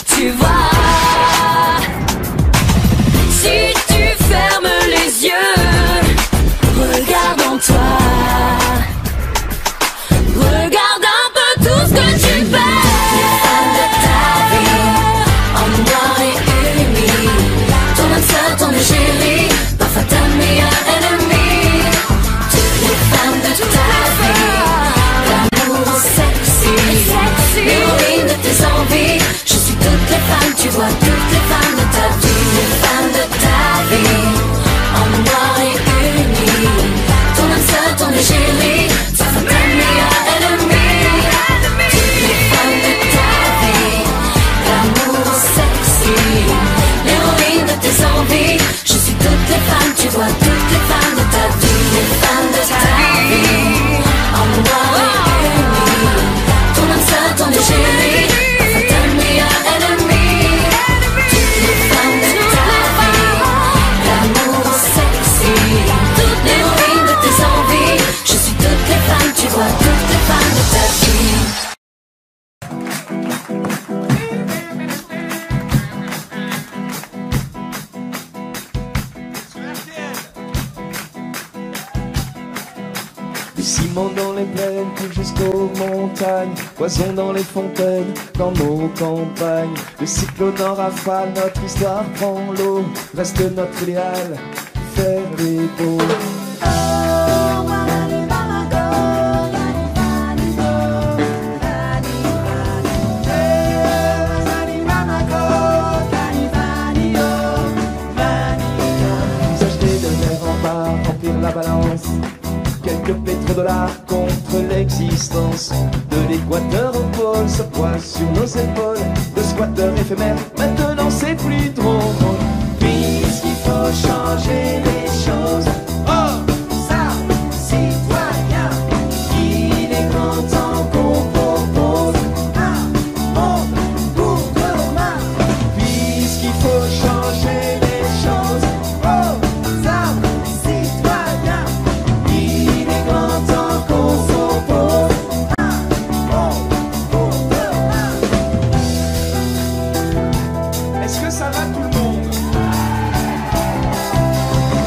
Tu vois. Si tu fermes les yeux, regarde en toi. Regarde un peu tout ce que tu fais. Les femmes de ta vie, en noir et uni. Ton âme sœur, ton chéri, parfois ta meilleure ennemie. Toutes les femmes de ta vie, l'amour sexy, l'héroïne de tes envies. Je suis toutes les femmes, tu vois toutes les femmes de ta vie. Les femmes de ta vie, en noir et uni. Ton âme sœur, ton chéri, parfois ta meilleure ennemie. Toutes les femmes de ta vie, l'amour sexy, l'héroïne de tes envies. Je suis toutes les femmes, tu vois toutes les femmes de ta vie. Les femmes de ta vie, en noir et uni. Ton âme sœur, ton chéri, parfois ta meilleure ennemie. Toutes les femmes de ta vie, l'amour sexy, l'héroïne de tes envies. Je suis toutes les femmes, tu vois toutes les femmes de ta vie. Du ciment dans les plaines, tout jusqu'aux montagnes. Poison dans les fontaines, dans nos campagnes. Le cyclone en rafale, notre histoire prend l'eau. Reste notre idéal, faire des beaux. Nous acheter de mer en bas, remplir la balance. Quelques pétrodollars contre l'existence. De l'équateur au pôle, ce poids sur nos épaules. Le squatteur éphémère, maintenant c'est plus drôle. Puisqu'il faut changer les choses. Oh, ça, citoyen, il est grand temps qu'on propose un monde pour demain. Puisqu'il faut changer les choses. Oh, ça, citoyen, il est grand temps qu'on s'oppose un monde pour demain. Est-ce que ça va tout le monde?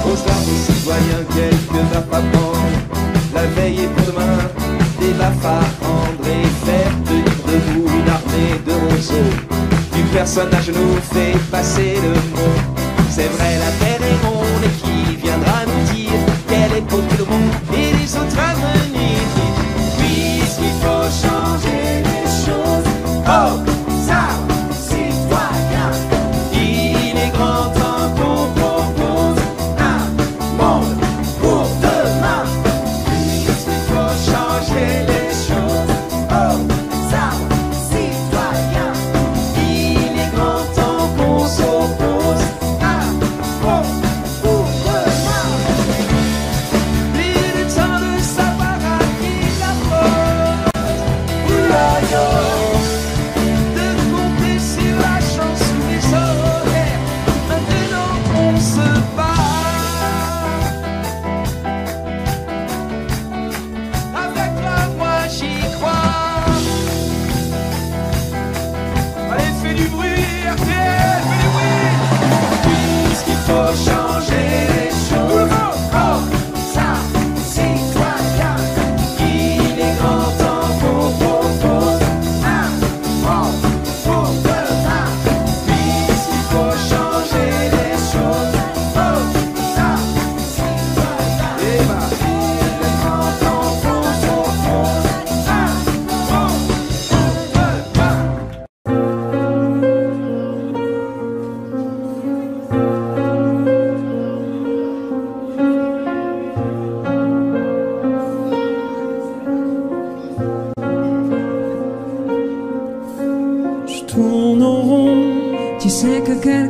Aux arbres citoyens, quelques baffes à prendre. La veille est pour demain, des baffes à rendre. Et faire tenir debout une armée de roseaux. Du personnage nous fait passer le mot. C'est vrai, la terre est ronde et qui viendra nous dire qu'elle est pour tout le monde et les autres à venir. Puisqu'il faut changer les choses. Oh, ça, citoyen, il est grand temps qu'on propose un monde pour demain. Puisqu'il faut changer les choses. Oh, ça, citoyen, il est grand temps qu'on s'oppose.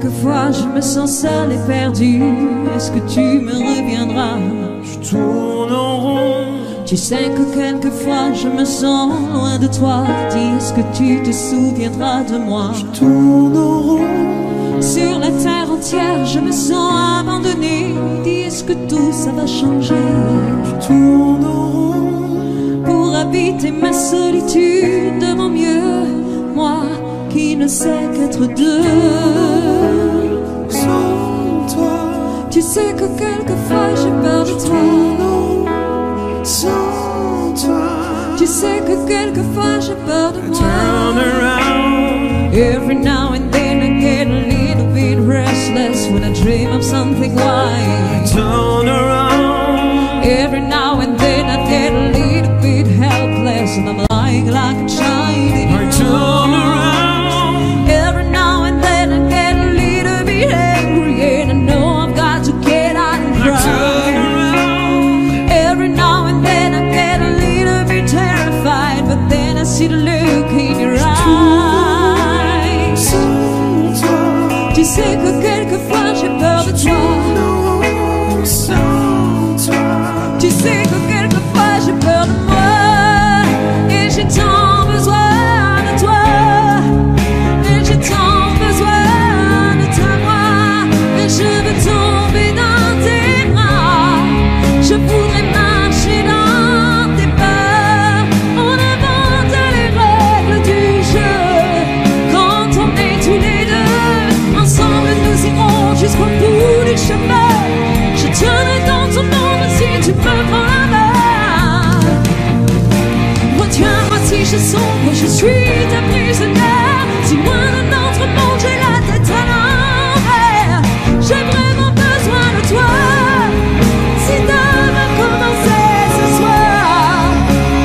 quelquefois je me sens seule et perdue. Est-ce que tu me reviendras? Je tourne en rond. Tu sais que quelquefois je me sens loin de toi. Dis, est-ce que tu te souviendras de moi? Je tourne en rond. Sur la terre entière je me sens abandonnée. Dis, est-ce que tout ça va changer? Je tourne en rond. Pour habiter ma solitude de mon mieux, moi qui ne sais qu'être deux. Sans toi, tu sais que quelquefois j'ai peur de toi. Sans toi, tu sais que quelquefois j'ai peur de moi. Turn around. Every now and then I get a little bit restless when I dream of something white. Turn around. Every now and then I get a little bit helpless and I'm lying like a child in your arms. Turn around. Every now and then I get a little bit angry and I know I've got to get out and cry. Turn around. Every now and then I get a little bit terrified, but then I see the look in your eyes. Sans toi, tu sais que quelquefois j'ai peur de toi. Sans toi, tu sais que quelquefois j'ai peur de moi. Et j'ai tant besoin de toi. Et j'ai tant besoin de ta voix. Et je veux tomber dans tes bras. Je voudrais marcher dans tes pas. On invente les règles du jeu. Quand on est tous les deux, ensemble nous irons jusqu'au bout du chemin. Je tiendrai dans ton ombre si tu peux prendre la main. Retiens-moi si je sombre, je suis ta prisonnière. Si loin de notre monde j'ai la tête à l'envers, j'ai vraiment besoin de toi. Si demain commençait ce soir,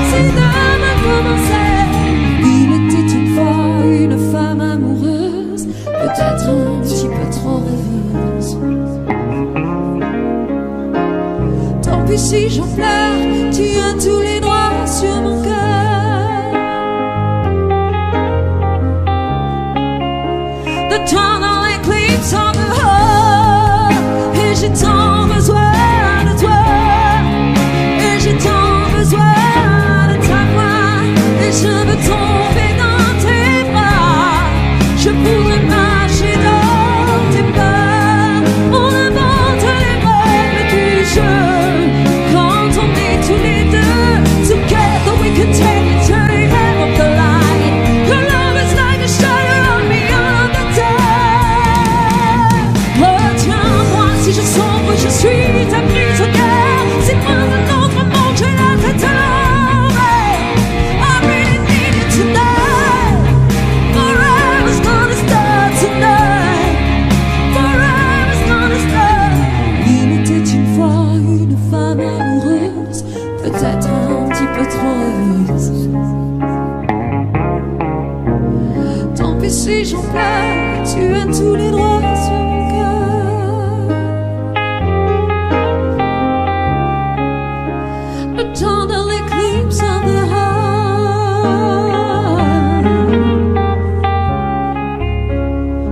si demain commençait. Il était une fois une femme amoureuse, peut-être un petit peu trop rêveuse. Tant pis si j'en pleure, tu as tous les droits sur mon cœur. The tunnel eclipse on the heart. Et j'ai tant besoin de toi. Et j'ai tant besoin de ta voix. Et je veux tomber dans tes bras. Je pourrais marcher dans tes pas. On invente les règles du jeu. Quand on est tous les deux, together we can take it to the end of the line. Your love is like a shadow on me all the time. Retiens-moi si je sombre, je suis ta prisonnière. Si loin de notre monde j'ai la tête à l'envers, I really need you tonight. Forever's gonna start tonight. Forever's gonna start. Il était une fois une femme amoureuse, peut-être un petit peu trop rêveuse. Tant pis si j'en pleure, tu as tous les droits sur mon cœur. Le temps de l'éclipse on the heart.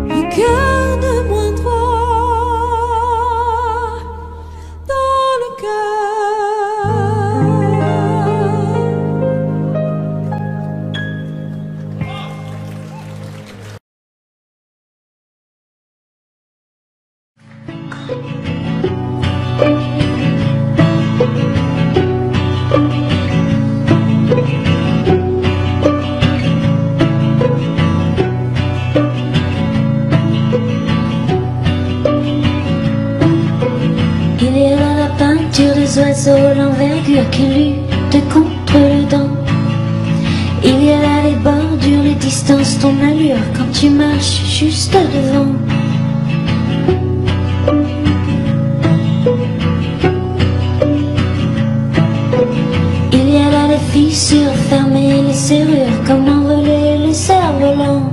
Regarde-moi droit dans le cœur. Il y a dans la peinture des oiseaux l'envergure qui lutte contre le dent. Il y a là les bordures, les distances, ton allure quand tu marches juste devant. Il y a là les fissures fermées, les serrures comme envolées, les cerfs-volants.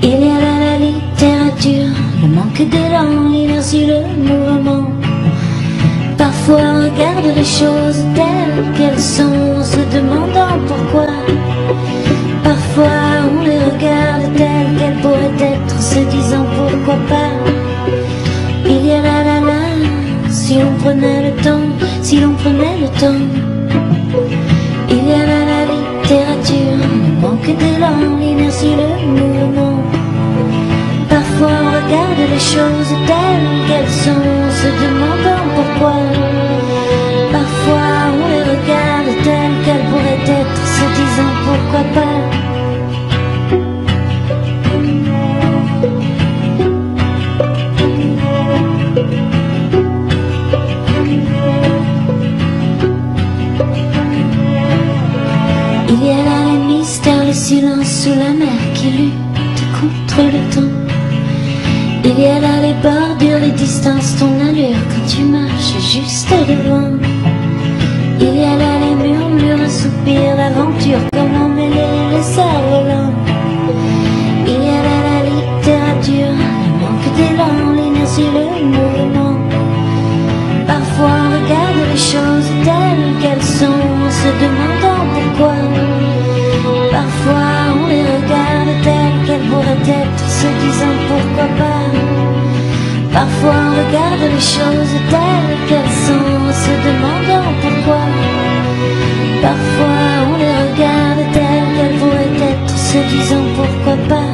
Il y a là la littérature, le manque d'élan, l'inertie, le mouvement. Parfois on regarde les choses telles qu'elles sont, en se demandant pourquoi. Parfois on les regarde telle qu'elle pourrait être, se disant pourquoi pas. Il y a la la la, si l'on prenait le temps, si l'on prenait le temps. Il y a la la littérature, le manque d'élan, l'inertie, le mouvement. Parfois on regarde les choses telles qu'elles sont, se demandant pourquoi. Parfois on les regarde telles qu'elles pourraient être, se disant pourquoi pas. Il y a là les mystères, le silence sous la mer qui lutte contre le temps. Il y a là les bordures, les distances, ton allure quand tu marches juste devant. Il y a là les murmures, un soupir, l'aventure, comment mêler les cerfs-volants. Il y a là la littérature, le manque d'élan, l'inertie, le mouvement. Parfois on regarde les choses telles qu'elles sont, en se demandant pourquoi. Parfois on les regarde telles qu'elles pourraient être, se disant pourquoi pas. Parfois on regarde les choses telles qu'elles sont, en se demandant pourquoi. Parfois on les regarde telles qu'elles pourraient être, se disant pourquoi pas.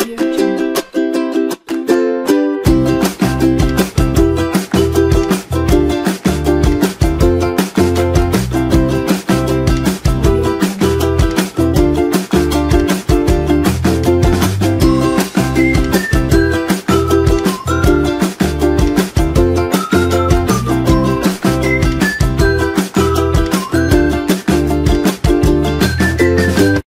Audio Jungle.